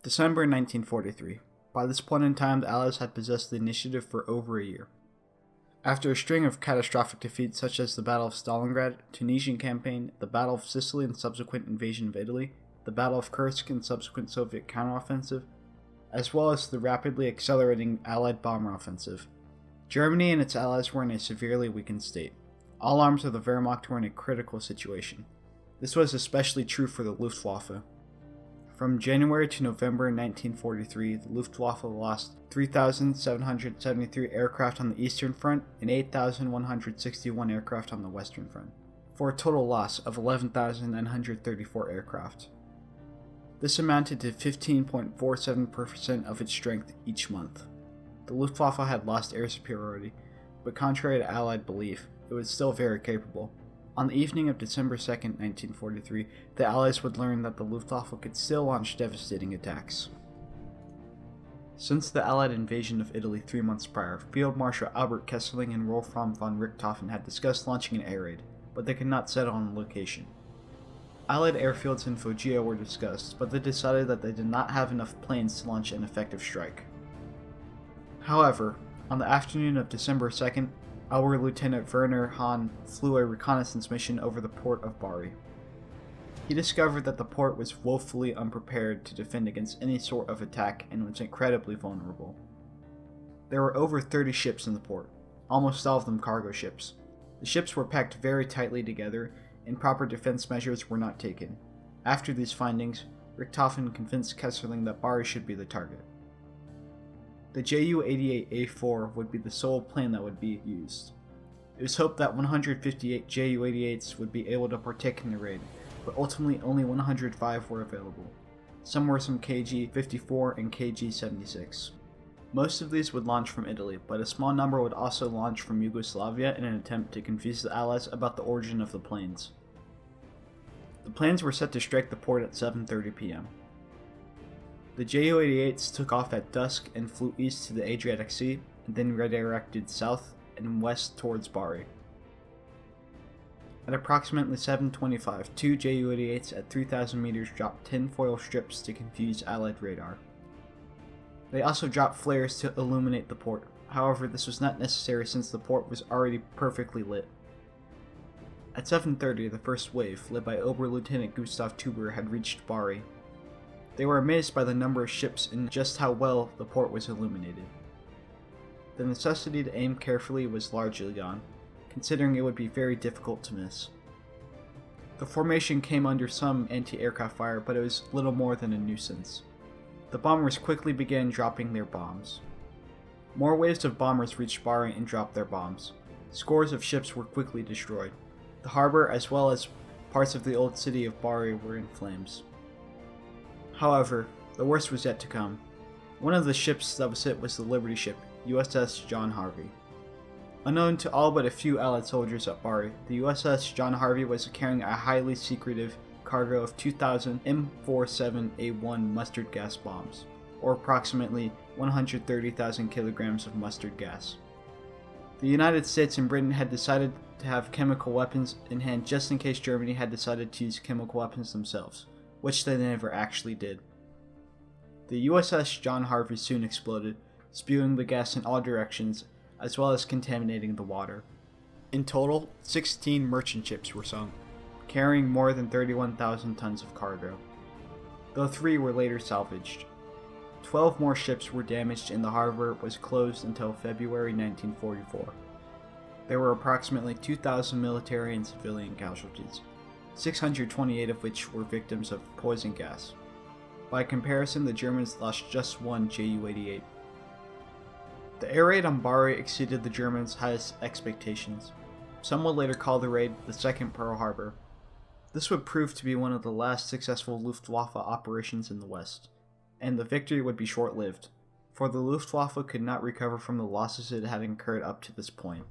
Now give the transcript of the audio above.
December 1943. By this point in time, the Allies had possessed the initiative for over a year. After a string of catastrophic defeats such as the Battle of Stalingrad, Tunisian Campaign, the Battle of Sicily and subsequent invasion of Italy, the Battle of Kursk and subsequent Soviet counteroffensive, as well as the rapidly accelerating Allied bomber offensive, Germany and its allies were in a severely weakened state. All arms of the Wehrmacht were in a critical situation. This was especially true for the Luftwaffe. From January to November 1943, the Luftwaffe lost 3,773 aircraft on the Eastern Front and 8,161 aircraft on the Western Front, for a total loss of 11,934 aircraft. This amounted to 15.47% of its strength each month. The Luftwaffe had lost air superiority, but contrary to Allied belief, it was still very capable. On the evening of December 2, 1943, the Allies would learn that the Luftwaffe could still launch devastating attacks. Since the Allied invasion of Italy 3 months prior, Field Marshal Albert Kesselring and Wolfram von Richthofen had discussed launching an air raid, but they could not settle on a location. Allied airfields in Foggia were discussed, but they decided that they did not have enough planes to launch an effective strike. However, on the afternoon of December 2nd, Our Lieutenant Werner Hahn flew a reconnaissance mission over the port of Bari. He discovered that the port was woefully unprepared to defend against any sort of attack and was incredibly vulnerable. There were over 30 ships in the port, almost all of them cargo ships. The ships were packed very tightly together, and proper defense measures were not taken. After these findings, Richthofen convinced Kesselring that Bari should be the target. The Ju-88A4 would be the sole plane that would be used. It was hoped that 158 Ju-88s would be able to partake in the raid, but ultimately only 105 were available. Some were some KG-54 and KG-76. Most of these would launch from Italy, but a small number would also launch from Yugoslavia in an attempt to confuse the Allies about the origin of the planes. The planes were set to strike the port at 7:30 p.m. The Ju-88s took off at dusk and flew east to the Adriatic Sea, and then redirected south and west towards Bari. At approximately 7:25, two Ju-88s at 3,000 meters dropped tinfoil strips to confuse Allied radar. They also dropped flares to illuminate the port. However, this was not necessary since the port was already perfectly lit. At 7:30, the first wave, led by Oberlieutenant Gustav Tuber, had reached Bari. They were amazed by the number of ships and just how well the port was illuminated. The necessity to aim carefully was largely gone, considering it would be very difficult to miss. The formation came under some anti-aircraft fire, but it was little more than a nuisance. The bombers quickly began dropping their bombs. More waves of bombers reached Bari and dropped their bombs. Scores of ships were quickly destroyed. The harbor, as well as parts of the old city of Bari, were in flames. However, the worst was yet to come. One of the ships that was hit was the Liberty ship, USS John Harvey. Unknown to all but a few Allied soldiers at Bari, the USS John Harvey was carrying a highly secretive cargo of 2,000 M47A1 mustard gas bombs, or approximately 130,000 kilograms of mustard gas. The United States and Britain had decided to have chemical weapons in hand just in case Germany had decided to use chemical weapons themselves, which they never actually did. The USS John Harvey soon exploded, spewing the gas in all directions, as well as contaminating the water. In total, 16 merchant ships were sunk, carrying more than 31,000 tons of cargo, though 3 were later salvaged. 12 more ships were damaged and the harbor was closed until February 1944. There were approximately 2,000 military and civilian casualties, 628 of which were victims of poison gas. By comparison, the Germans lost just one Ju-88. The air raid on Bari exceeded the Germans' highest expectations. Some would later call the raid the Second Pearl Harbor. This would prove to be one of the last successful Luftwaffe operations in the West, and the victory would be short-lived, for the Luftwaffe could not recover from the losses it had incurred up to this point.